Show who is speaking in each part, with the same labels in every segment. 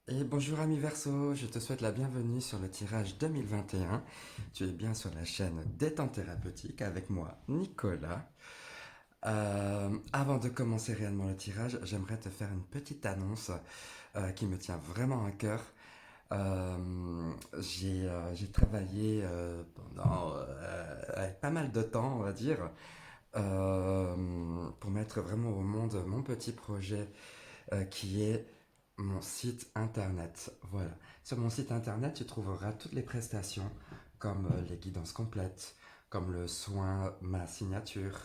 Speaker 1: Et bonjour ami Verseau, je te souhaite la bienvenue sur le tirage 2021. Tu es bien sur la chaîne Détente Thérapeutique avec moi, Nicolas. Avant de commencer réellement le tirage, j'aimerais te faire une petite annonce qui me tient vraiment à cœur. J'ai travaillé pendant pas mal de temps, on va dire, pour mettre vraiment au monde mon petit projet qui est mon site internet. Voilà. Sur mon site internet, tu trouveras toutes les prestations, comme les guidances complètes, comme le soin ma signature,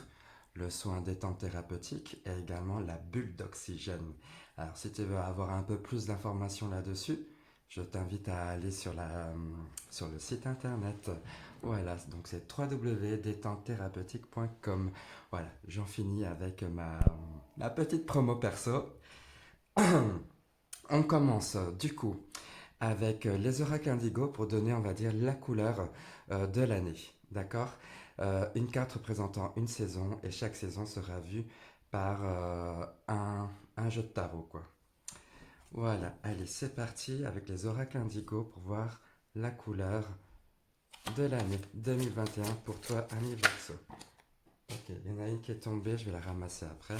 Speaker 1: le soin détente thérapeutique et également la bulle d'oxygène. Alors, si tu veux avoir un peu plus d'informations là-dessus, je t'invite à aller sur le site internet. Voilà, donc c'est www.détentethérapeutique.com. Voilà, j'en finis avec ma petite promo perso. On commence du coup avec les oracles indigo pour donner, on va dire, la couleur de l'année. D'accord. Une carte représentant une saison et chaque saison sera vue par un jeu de tarot, quoi. Voilà, allez, c'est parti avec les oracles indigo pour voir la couleur de l'année 2021 pour toi, ami Verseau. Ok, il y en a une qui est tombée, je vais la ramasser après.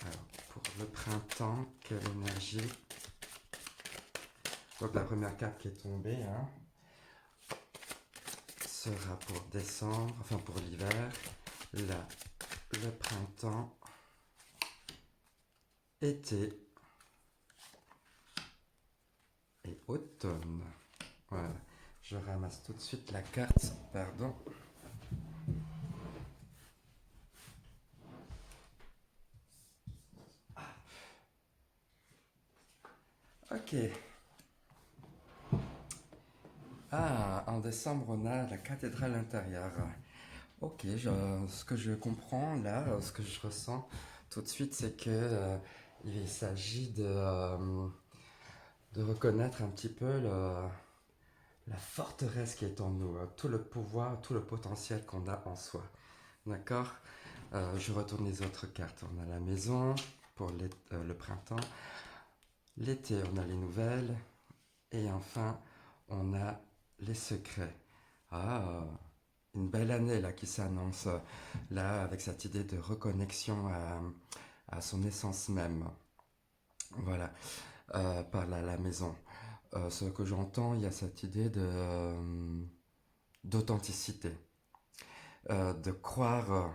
Speaker 1: Alors, pour le printemps, quelle énergie. Donc la première carte qui est tombée sera pour décembre, enfin pour l'hiver. Là, le printemps, été et automne. Voilà. Je ramasse tout de suite la carte, pardon. Ok. Ah, en décembre, on a la cathédrale intérieure. Ok, ce que je comprends là, ce que je ressens tout de suite, c'est que il s'agit de reconnaître un petit peu la forteresse qui est en nous, tout le pouvoir, tout le potentiel qu'on a en soi. D'accord. Je retourne les autres cartes. On a la maison pour le printemps. L'été, on a les nouvelles. Et enfin, on a les secrets. Ah, une belle année là qui s'annonce là avec cette idée de reconnexion à son essence même. Voilà, par la maison. Ce que j'entends, il y a cette idée d'authenticité, de croire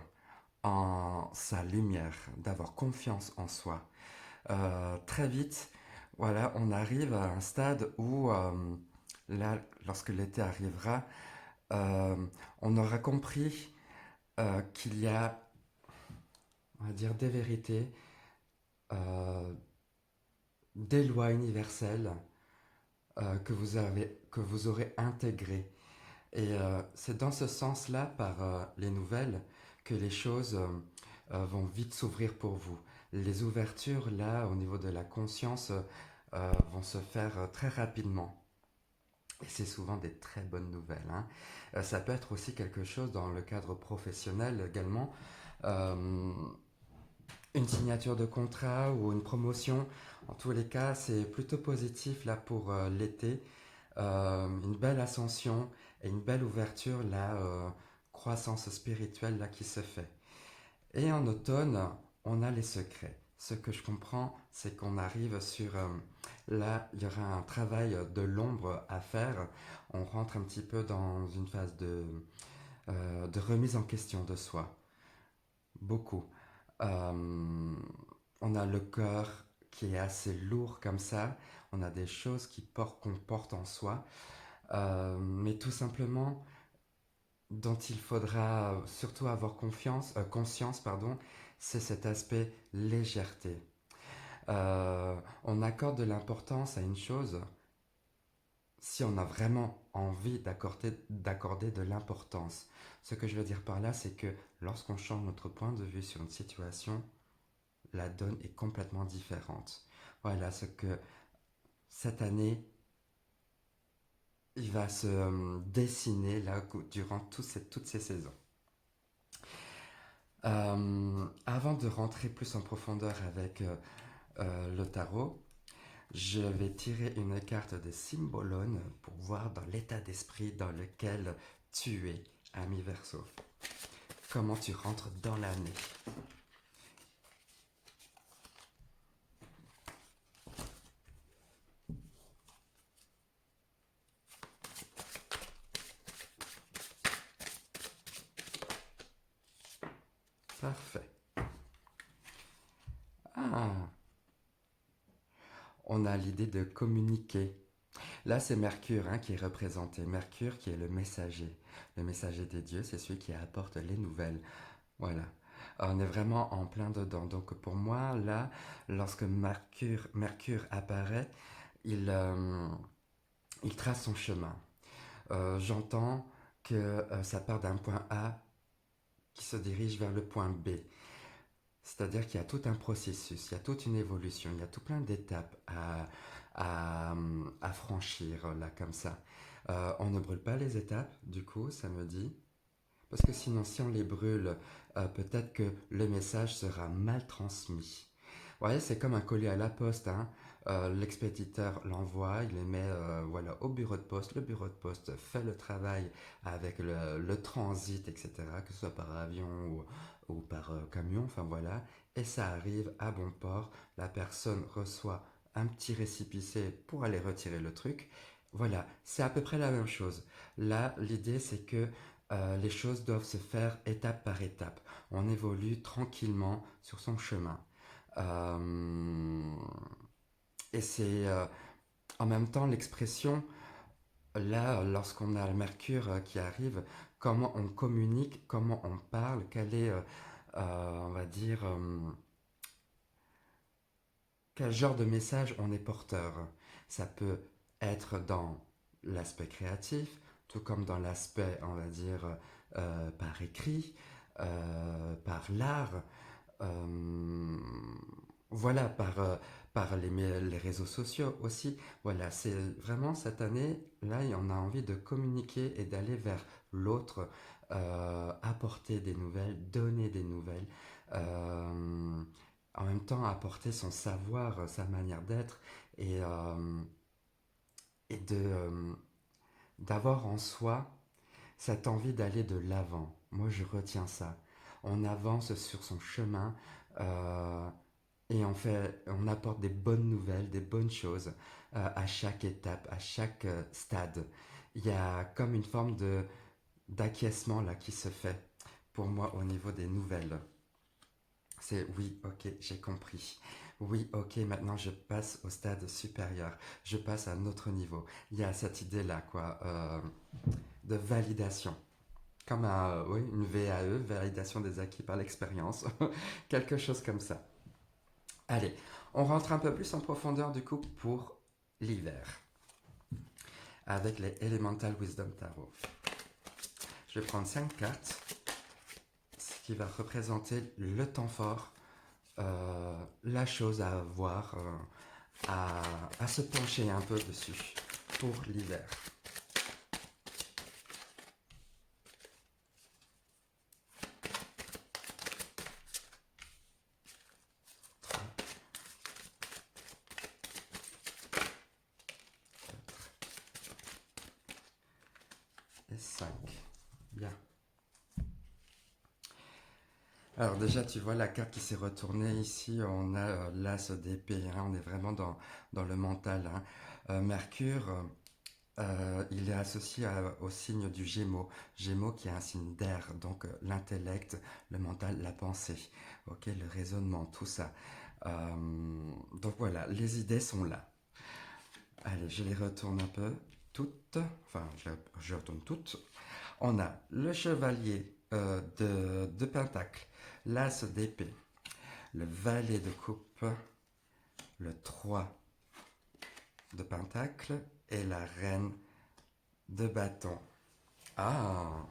Speaker 1: en sa lumière, d'avoir confiance en soi. Très vite, voilà, on arrive à un stade où, là, lorsque l'été arrivera, euh, on aura compris qu'il y a, on va dire, des vérités, euh, des lois universelles que vous aurez intégrées. Et c'est dans ce sens-là, par les nouvelles, que les choses vont vite s'ouvrir pour vous. Les ouvertures, là, au niveau de la conscience, vont se faire très rapidement. Et c'est souvent des très bonnes nouvelles, hein. Ça peut être aussi quelque chose dans le cadre professionnel également. Euh, une signature de contrat ou une promotion. En tous les cas, c'est plutôt positif là pour l'été. Une belle ascension et une belle ouverture, la croissance spirituelle là qui se fait. Et en automne, on a les secrets. Ce que je comprends, c'est qu'on arrive sur... là, il y aura un travail de l'ombre à faire. On rentre un petit peu dans une phase de remise en question de soi. Beaucoup. Euh, on a le cœur qui est assez lourd comme ça. On a des choses qu'on porte en soi. Mais tout simplement, dont il faudra surtout avoir conscience, pardon, c'est cet aspect légèreté. On accorde de l'importance à une chose si on a vraiment envie d'accorder de l'importance. Ce que je veux dire par là, c'est que lorsqu'on change notre point de vue sur une situation, la donne est complètement différente. Voilà ce que cette année, il va se dessiner là durant toutes ces saisons. Avant de rentrer plus en profondeur avec le tarot, je vais tirer une carte de Symbolone pour voir dans l'état d'esprit dans lequel tu es, ami Verseau. Comment tu rentres dans l'année. Parfait. Ah, on a l'idée de communiquer. Là, c'est Mercure qui est représenté. Mercure qui est le messager. Le messager des dieux, c'est celui qui apporte les nouvelles. Voilà. On est vraiment en plein dedans. Donc pour moi, là, lorsque Mercure apparaît, il, euh, il trace son chemin. J'entends que ça part d'un point A qui se dirige vers le point B. C'est-à-dire qu'il y a tout un processus, il y a toute une évolution, il y a tout plein d'étapes à franchir là comme ça. On ne brûle pas les étapes, du coup, ça me dit. Parce que sinon, si on les brûle, peut-être que le message sera mal transmis. Vous voyez, c'est comme un colis à la poste. L'expéditeur l'envoie, il les met voilà, au bureau de poste. Le bureau de poste fait le travail avec le transit, etc., que ce soit par avion ou par camion, enfin voilà. Et ça arrive à bon port. La personne reçoit un petit récépissé pour aller retirer le truc. Voilà, c'est à peu près la même chose. Là, l'idée, c'est que les choses doivent se faire étape par étape. On évolue tranquillement sur son chemin. Euh, et c'est en même temps l'expression, là, lorsqu'on a le Mercure qui arrive, comment on communique, comment on parle, quel est, on va dire, quel genre de message on est porteur. Ça peut être dans l'aspect créatif, tout comme dans l'aspect, on va dire, par écrit, par l'art, euh, voilà, par les réseaux sociaux aussi. Voilà, c'est vraiment cette année, là, on a envie de communiquer et d'aller vers l'autre, apporter des nouvelles, donner des nouvelles. euh, En même temps, apporter son savoir, sa manière d'être et, et d'avoir en soi cette envie d'aller de l'avant. Moi, je retiens ça. On avance sur son chemin euh, et on apporte des bonnes nouvelles, des bonnes choses à chaque étape, à chaque stade. Il y a comme une forme d'acquiescement là qui se fait pour moi au niveau des nouvelles. C'est oui, ok, j'ai compris. Oui, ok, maintenant je passe au stade supérieur. Je passe à un autre niveau. Il y a cette idée-là, quoi, de validation. Comme oui, une VAE, validation des acquis par l'expérience. Quelque chose comme ça. Allez, on rentre un peu plus en profondeur du coup pour l'hiver. Avec les Elemental Wisdom Tarot. Je vais prendre 5 cartes, ce qui va représenter le temps fort, la chose à voir, à se pencher un peu dessus pour l'hiver. Et 5. Bien. Alors déjà, tu vois la carte qui s'est retournée ici, on a l'as d'épée, on est vraiment dans le mental. Mercure, il est associé au signe du Gémeaux. Gémeaux qui est un signe d'air, donc l'intellect, le mental, la pensée, ok, le raisonnement, tout ça. Donc voilà, les idées sont là. Allez, je les retourne un peu toutes, enfin je retourne toutes. On a le chevalier de Pentacle, l'as d'épée, le valet de coupe, le 3 de Pentacle et la reine de bâton. Ah,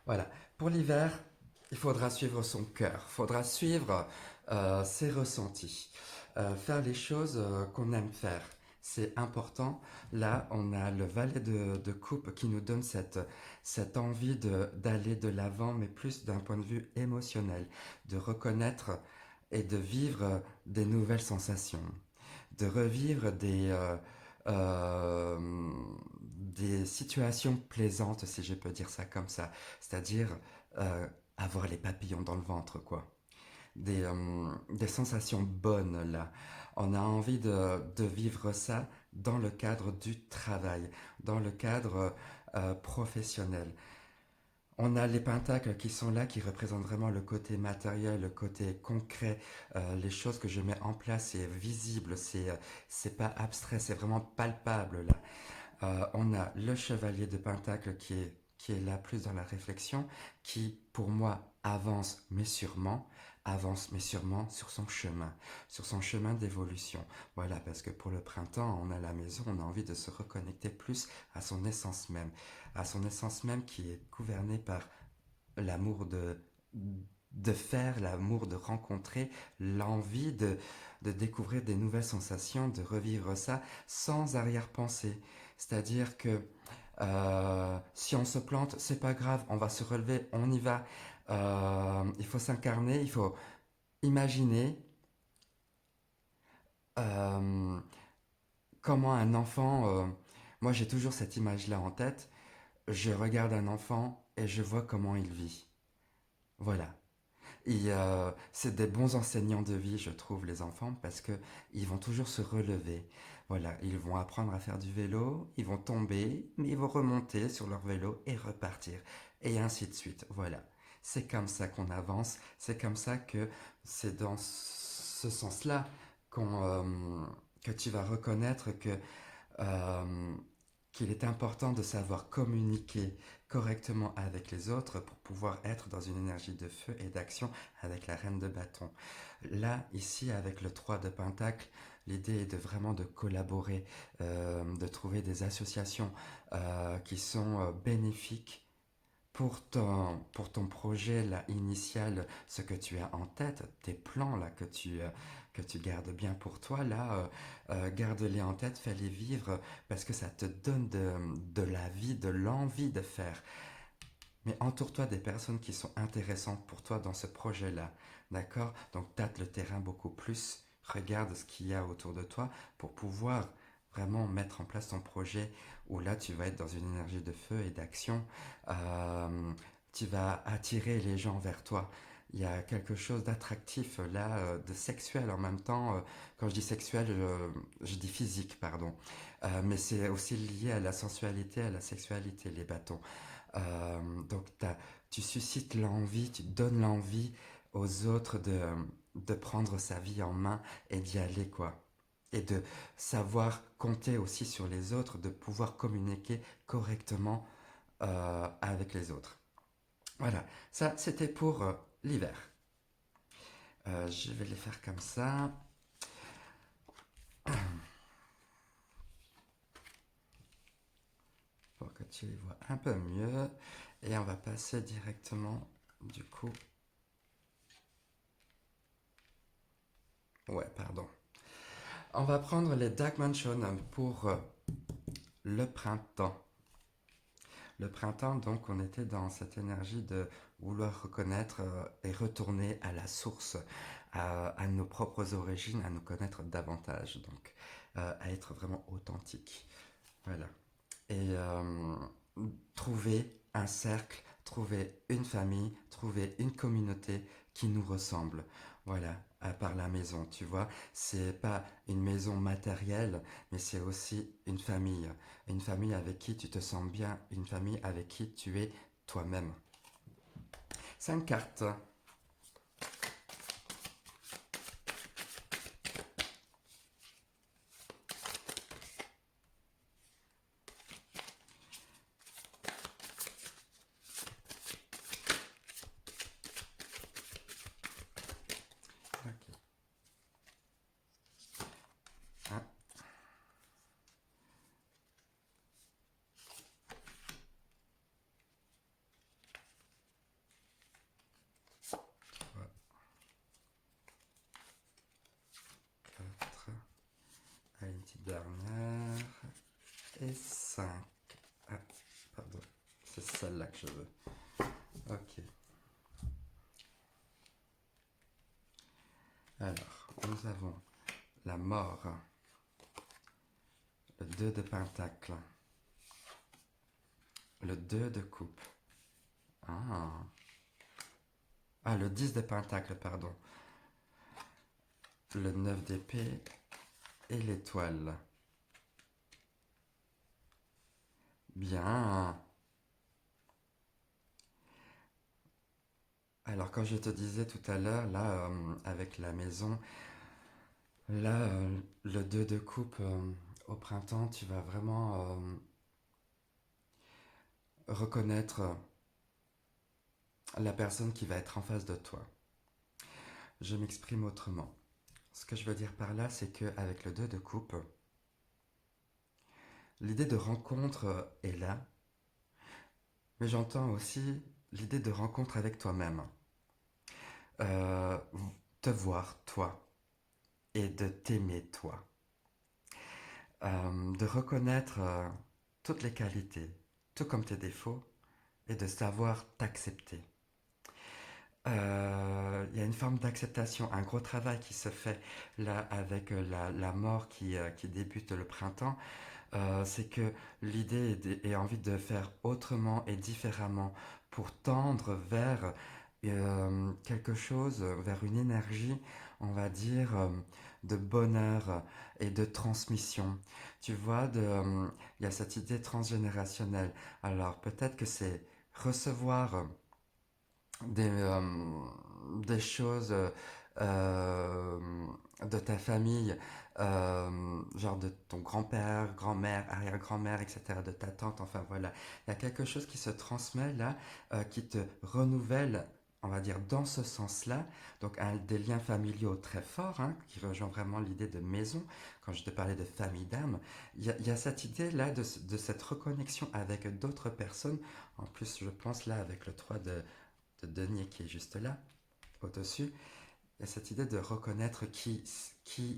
Speaker 1: voilà. Pour l'hiver, il faudra suivre son cœur, il faudra suivre ses ressentis, faire les choses qu'on aime faire. c'est important. Là, on a le valet de coupe qui nous donne cette envie d'aller de l'avant, mais plus d'un point de vue émotionnel, de reconnaître et de vivre des nouvelles sensations, de revivre euh, des situations plaisantes, si je peux dire ça comme ça, c'est-à-dire euh, avoir les papillons dans le ventre, quoi. Des sensations bonnes là. On a envie de vivre ça dans le cadre du travail, dans le cadre professionnel. On a les pentacles qui sont là, qui représentent vraiment le côté matériel, le côté concret, les choses que je mets en place, c'est visible, c'est pas abstrait, c'est vraiment palpable là. On a le chevalier de Pentacle qui est là plus dans la réflexion, qui pour moi avance mais sûrement sur son chemin d'évolution. Voilà, parce que pour le printemps, on a la maison, on a envie de se reconnecter plus à son essence même qui est gouvernée par l'amour de faire, l'amour de rencontrer, l'envie de découvrir des nouvelles sensations, de revivre ça sans arrière-pensée. C'est-à-dire que si on se plante, c'est pas grave, on va se relever, on y va. Il faut s'incarner, il faut imaginer euh, comment un enfant. Moi, j'ai toujours cette image-là en tête. Je regarde un enfant et je vois comment il vit. Voilà. C'est des bons enseignants de vie, je trouve, les enfants, parce que ils vont toujours se relever. Voilà, ils vont apprendre à faire du vélo, ils vont tomber, mais ils vont remonter sur leur vélo et repartir, et ainsi de suite. Voilà, c'est comme ça qu'on avance, c'est comme ça que c'est dans ce sens-là que tu vas reconnaître euh, qu'il est important de savoir communiquer correctement avec les autres pour pouvoir être dans une énergie de feu et d'action avec la reine de bâton. Là, ici, avec le 3 de Pentacle, l'idée est de vraiment de collaborer, de trouver des associations qui sont bénéfiques pour ton projet là, initial, ce que tu as en tête, tes plans là que tu gardes bien pour toi, là, garde-les en tête, fais-les vivre parce que ça te donne de la vie, de l'envie de faire. Mais entoure-toi des personnes qui sont intéressantes pour toi dans ce projet-là, d'accord? Donc tâte le terrain beaucoup plus, regarde ce qu'il y a autour de toi pour pouvoir vraiment mettre en place ton projet où là tu vas être dans une énergie de feu et d'action. Euh, Tu vas attirer les gens vers toi. Il y a quelque chose d'attractif là, de sexuel en même temps. Quand je dis sexuel, je dis physique, pardon. Mais c'est aussi lié à la sensualité, à la sexualité, les bâtons. Donc tu suscites l'envie, tu donnes l'envie aux autres de prendre sa vie en main et d'y aller, quoi. Et de savoir compter aussi sur les autres, de pouvoir communiquer correctement avec les autres. Voilà, ça c'était pour l'hiver. Je vais les faire comme ça pour que tu les vois un peu mieux. Et on va passer directement du coup. Ouais, pardon. On va prendre les Dark Mansion pour le printemps. Le printemps, donc, on était dans cette énergie de vouloir reconnaître et retourner à la source, à nos propres origines, à nous connaître davantage, donc à être vraiment authentique. Voilà. Et trouver un cercle, trouver une famille, trouver une communauté qui nous ressemble. Voilà, à part la maison, tu vois, c'est pas une maison matérielle, mais c'est aussi une famille avec qui tu te sens bien, une famille avec qui tu es toi-même. 5 cartes. Ok. Un, dernière et 5. Ah, pardon, c'est celle-là que je veux. Ok. Alors, nous avons la mort, le 2 de pentacle, le 2 de coupe. Ah, ah le 10 de pentacle, pardon. Le 9 d'épée et l'étoile. Bien. Alors, quand je te disais tout à l'heure, là, avec la maison, là, le 2 de coupe, au printemps, tu vas vraiment reconnaître la personne qui va être en face de toi. Je m'exprime autrement. Ce que je veux dire par là, c'est qu'avec le 2 de coupe, l'idée de rencontre est là, mais j'entends aussi l'idée de rencontre avec toi-même. Euh, Te voir, toi, et de t'aimer, toi. De reconnaître toutes les qualités, tout comme tes défauts, et de savoir t'accepter. Il y a une forme d'acceptation, un gros travail qui se fait là avec la mort qui débute le printemps. C'est que l'idée est envie de faire autrement et différemment pour tendre vers quelque chose, vers une énergie, on va dire, de bonheur et de transmission. Tu vois, il y a cette idée transgénérationnelle. Alors peut-être que c'est recevoir des, euh, des choses euh, de ta famille, genre de ton grand-père, grand-mère, arrière-grand-mère, etc., de ta tante, enfin voilà. Il y a quelque chose qui se transmet là, qui te renouvelle, on va dire, dans ce sens-là. Donc des liens familiaux très forts, hein, qui rejoint vraiment l'idée de maison. Quand je te parlais de famille d'âme, il y a cette idée-là de cette reconnexion avec d'autres personnes. En plus, je pense là avec le 3 de denier qui est juste là, au-dessus, il y a cette idée de reconnaître qui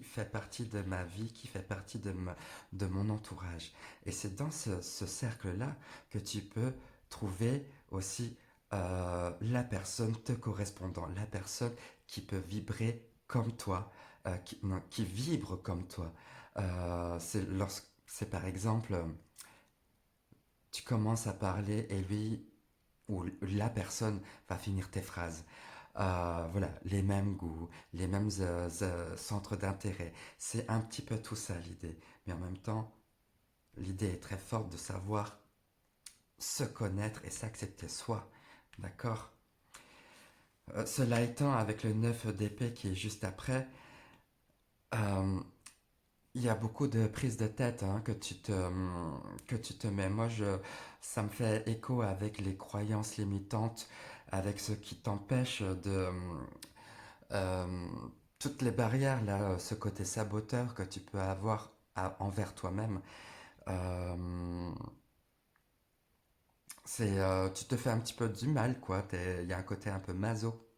Speaker 1: fait partie de ma vie, qui fait partie de mon entourage. Et c'est dans ce cercle-là que tu peux trouver aussi la personne te correspondant, la personne qui peut vibrer comme toi, non, qui vibre comme toi. C'est par exemple, tu commences à parler et lui où la personne va finir tes phrases. Voilà, les mêmes goûts, les mêmes centres d'intérêt. C'est un petit peu tout ça l'idée. Mais en même temps, l'idée est très forte de savoir se connaître et s'accepter soi. D'accord. Cela étant, avec le 9 d'épée qui est juste après, euh, il y a beaucoup de prises de tête hein, que tu te mets. Ça me fait écho avec les croyances limitantes, avec ce qui t'empêche euh, toutes les barrières, là, ce côté saboteur que tu peux avoir envers toi-même. Euh, Tu te fais un petit peu du mal, quoi. Il y a un côté un peu maso,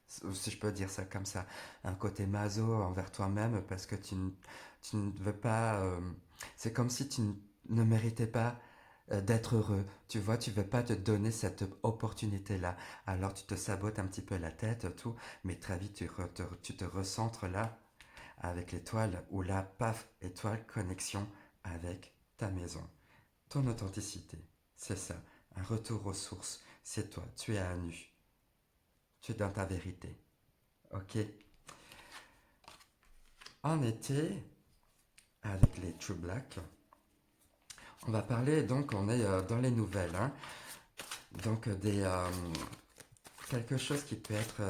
Speaker 1: si je peux dire ça comme ça, un côté maso envers toi-même parce que tu ne veux pas. C'est comme si tu ne méritais pas d'être heureux. Tu vois, tu veux pas te donner cette opportunité-là. Alors tu te sabotes un petit peu la tête, tout, mais très vite tu te recentres là avec l'étoile ou là, paf, étoile, connexion avec ta maison. Ton authenticité, c'est ça. Un retour aux sources. C'est toi, tu es à nu. Tu es dans ta vérité. Ok. En été, avec les True Black, on va parler, donc on est dans les nouvelles, hein. Donc quelque chose qui peut être,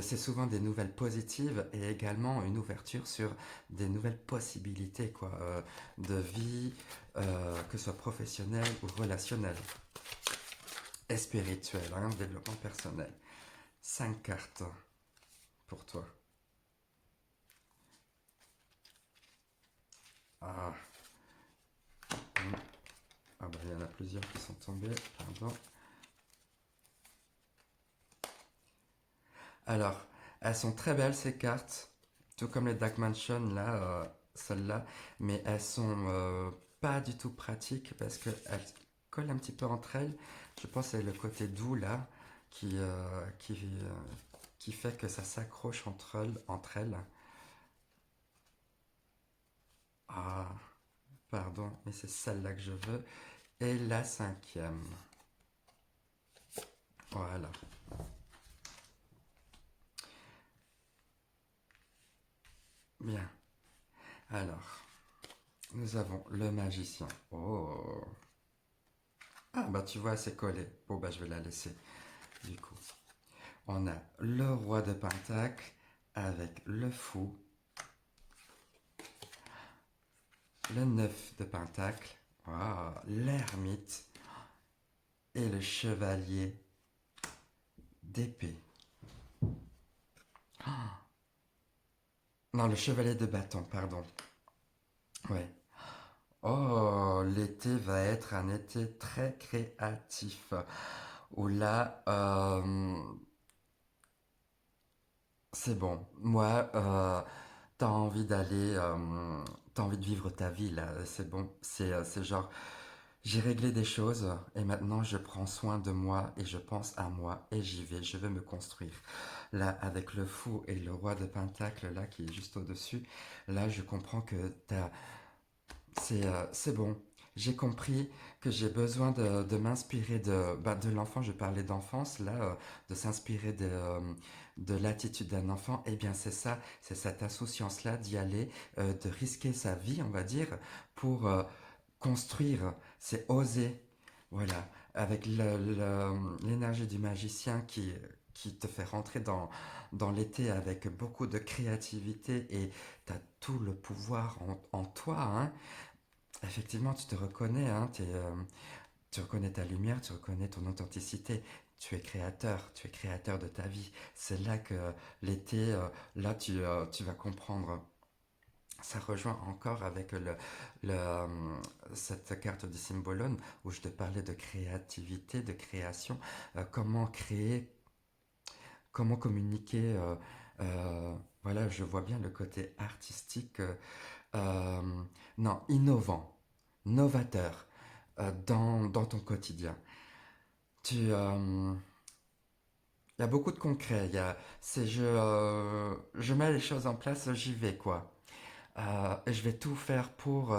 Speaker 1: c'est souvent des nouvelles positives et également une ouverture sur des nouvelles possibilités quoi, de vie, que ce soit professionnelle ou relationnelle et spirituelle, hein, développement personnel. 5 cartes pour toi. Ah, ah bah, il y en a plusieurs qui sont tombés, pardon. Alors, elles sont très belles ces cartes. tout comme les Dark Mansion, là, celles-là, mais elles sont pas du tout pratiques parce qu'elles collent un petit peu entre elles. Je pense que c'est le côté doux, là, qui, euh, qui, euh, qui fait que ça s'accroche entre elles. Ah, pardon, mais c'est celle-là que je veux. Et la cinquième. Voilà. Bien. Alors, nous avons le magicien. Oh. Ah, bah tu vois, c'est collé. Bon, bah je vais la laisser, du coup. On a le roi de Pentacle avec le fou, le 9 de Pentacle, wow, l'ermite et le chevalier d'épée. Non, le chevalier de bâton, pardon. Ouais. Oh, l'été va être un été très créatif. Où là, c'est bon. Moi, t'as envie d'aller, t'as envie de vivre ta vie là. C'est bon. C'est genre, j'ai réglé des choses et maintenant je prends soin de moi et je pense à moi et j'y vais. Je veux me construire. Là, avec le fou et le roi de Pentacle là qui est juste au-dessus, là, je comprends que c'est bon. J'ai compris que j'ai besoin de m'inspirer de l'enfant. Je parlais d'enfance, là, de s'inspirer de l'attitude d'un enfant. Eh bien, c'est ça, c'est cette insouciance-là d'y aller, de risquer sa vie, on va dire, pour construire. C'est oser. Voilà. Avec l'énergie du magicien qui te fait rentrer dans l'été avec beaucoup de créativité et tu as tout le pouvoir en toi, hein. Effectivement, tu te reconnais, hein, tu reconnais ta lumière, tu reconnais ton authenticité. Tu es créateur de ta vie. C'est là que l'été, là, tu vas comprendre. Ça rejoint encore avec cette carte du Symbolone où je te parlais de créativité, de création, comment créer, comment communiquer. Voilà, je vois bien le côté artistique, euh, non, innovant, novateur dans ton quotidien. Il y a beaucoup de concret. Je mets les choses en place, j'y vais quoi. Et je vais tout faire pour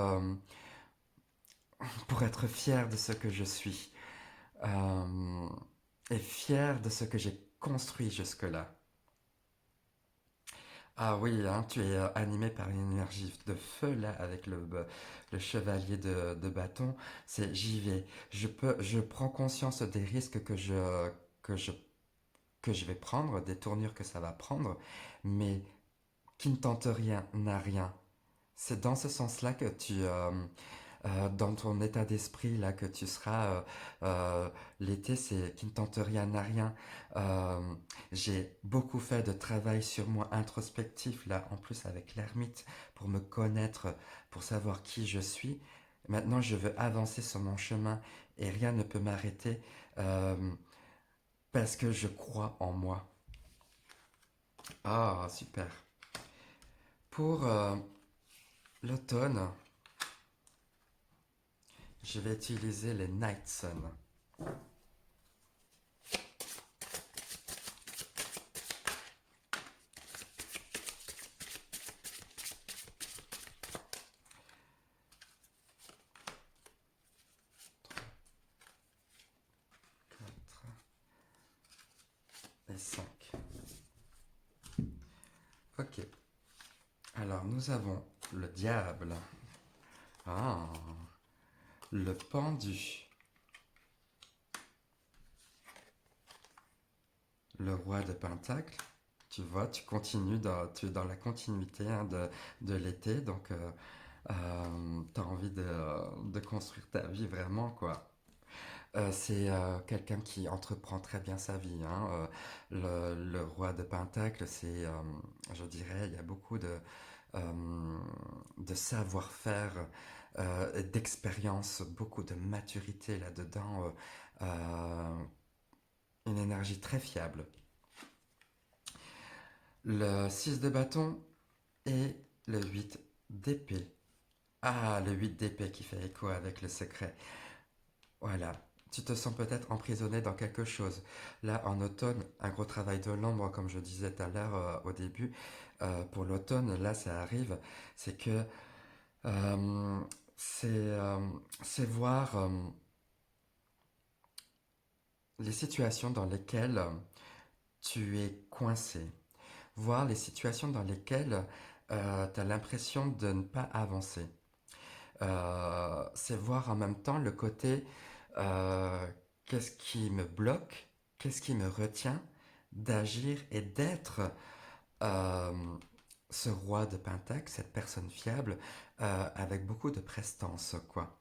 Speaker 1: être fier de ce que je suis euh, et fier de ce que j'ai construit jusque-là. Ah oui, hein, tu es animé par une énergie de feu là avec le chevalier de bâton. C'est j'y vais. Je prends conscience des risques que je, que je vais prendre, des tournures que ça va prendre, mais qui ne tente rien n'a rien. C'est dans ce sens-là que dans ton état d'esprit là que tu seras l'été, c'est qui ne tente rien n'a rien. Euh, j'ai beaucoup fait de travail sur moi introspectif là, en plus avec l'ermite pour me connaître, pour savoir qui je suis. Maintenant, je veux avancer sur mon chemin et rien ne peut m'arrêter euh, parce que je crois en moi. Ah, super. Pour l'automne, je vais utiliser les Night Sun. 4 et 5. Ok. Alors, nous avons le diable. Ah, le pendu. Le roi de Pentacle. Tu vois, tu es dans la continuité hein, de l'été, donc tu as envie de construire ta vie vraiment, quoi. C'est quelqu'un qui entreprend très bien sa vie, hein. Le roi de Pentacle, je dirais, il y a beaucoup de savoir-faire, d'expérience, beaucoup de maturité là-dedans, une énergie très fiable. Le 6 de bâton, et le 8 d'épée. Ah, le 8 d'épée qui fait écho avec le secret. Voilà. Tu te sens peut-être emprisonné dans quelque chose. Là, en automne, un gros travail de l'ombre, comme je disais tout à l'heure au début. Pour l'automne, là, ça arrive. C'est que euh, c'est euh, c'est voir les situations dans lesquelles tu es coincé. Voir les situations dans lesquelles tu as l'impression de ne pas avancer. C'est voir en même temps le côté euh, qu'est-ce qui me bloque, qu'est-ce qui me retient d'agir et d'être euh, ce roi de Pentacle, cette personne fiable, avec beaucoup de prestance, quoi.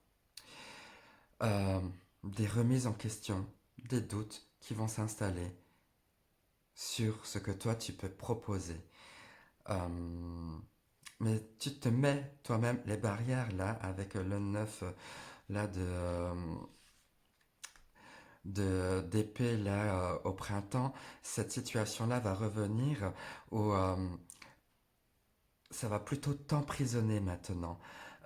Speaker 1: Euh, des remises en question, des doutes qui vont s'installer sur ce que toi tu peux proposer. Euh, mais tu te mets toi-même les barrières là avec le 9 là d'épée là au printemps. Cette situation là va revenir où ça va plutôt t'emprisonner maintenant.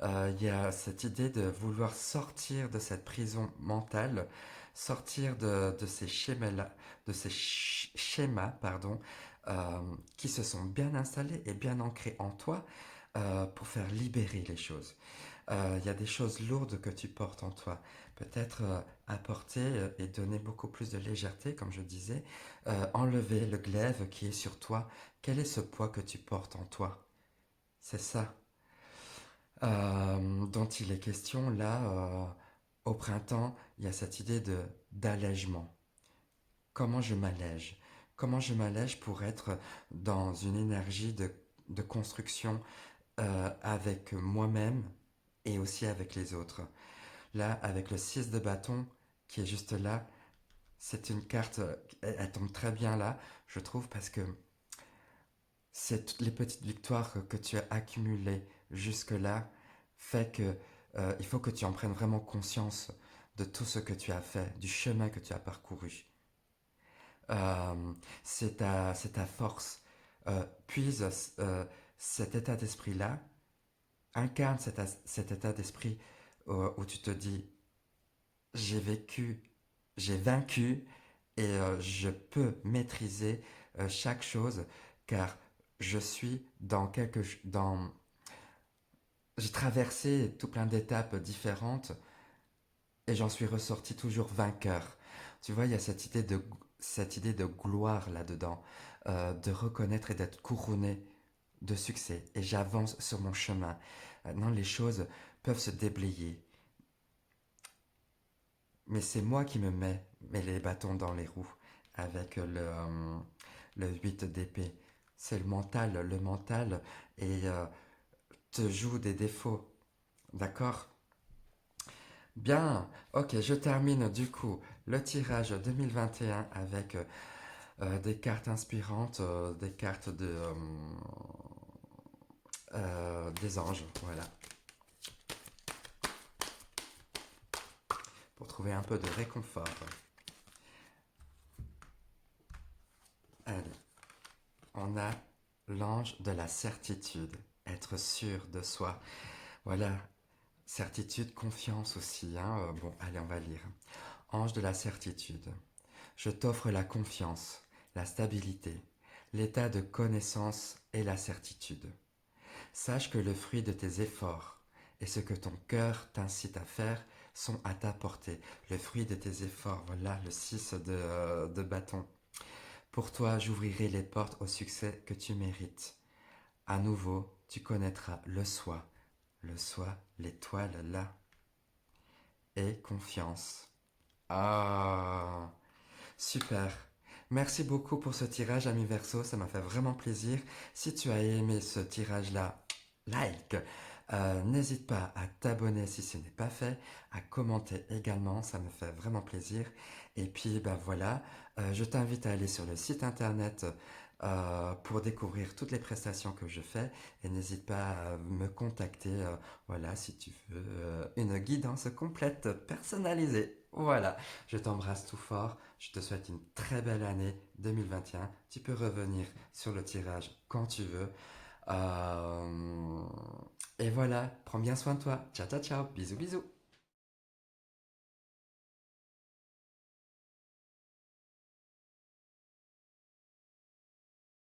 Speaker 1: Il y a cette idée de vouloir sortir de cette prison mentale, sortir de ces schémas-là, de ces schémas, pardon, qui se sont bien installés et bien ancrés en toi pour faire libérer les choses. Il y a des choses lourdes que tu portes en toi. Peut-être apporter et donner beaucoup plus de légèreté, comme je disais, enlever le glaive qui est sur toi. Quel est ce poids que tu portes en toi? C'est ça dont il est question là au printemps. Il y a cette idée de d'allègement. Comment je m'allège? Comment je m'allège pour être dans une énergie de construction avec moi-même et aussi avec les autres. Là, avec le 6 de bâton qui est juste là, c'est une carte, elle tombe très bien là, je trouve, parce que c'est toutes les petites victoires que tu as accumulées jusque-là fait que il faut que tu en prennes vraiment conscience de tout ce que tu as fait, du chemin que tu as parcouru. Euh, c'est ta force. Puise cet état d'esprit-là, incarne cet état d'esprit où tu te dis, j'ai vécu, j'ai vaincu et je peux maîtriser chaque chose car je suis dans j'ai traversé tout plein d'étapes différentes et j'en suis ressorti toujours vainqueur. Tu vois, il y a cette idée de gloire là-dedans, de reconnaître et d'être couronné de succès. Et j'avance sur mon chemin. Maintenant, les choses peuvent se déblayer. Mais c'est moi qui mets les bâtons dans les roues avec le 8 d'épée. C'est le mental. Le mental et te joue des défauts. D'accord? Bien, ok, je termine du coup le tirage 2021 avec des cartes inspirantes, des cartes des anges, voilà, pour trouver un peu de réconfort. Allez, on a l'ange de la certitude, être sûr de soi. Voilà, certitude, confiance aussi. Hein. Bon, allez, on va lire. Ange de la certitude. Je t'offre la confiance, la stabilité, l'état de connaissance et la certitude. Sache que le fruit de tes efforts et ce que ton cœur t'incite à faire sont à ta portée. Le fruit de tes efforts, voilà le 6 de bâton. Pour toi, j'ouvrirai les portes au succès que tu mérites. À nouveau, tu connaîtras le soi, l'étoile là, et confiance. Ah, super. Merci beaucoup pour ce tirage, ami Verseau, ça m'a fait vraiment plaisir. Si tu as aimé ce tirage-là, like. N'hésite pas à t'abonner si ce n'est pas fait, à commenter également, ça me fait vraiment plaisir. Et puis, bah voilà, je t'invite à aller sur le site internet pour découvrir toutes les prestations que je fais. Et n'hésite pas à me contacter, voilà, si tu veux une guidance complète, personnalisée. Voilà, je t'embrasse tout fort. Je te souhaite une très belle année 2021. Tu peux revenir sur le tirage quand tu veux. Euh, et voilà, prends bien soin de toi. Ciao, ciao, ciao. Bisous, bisous.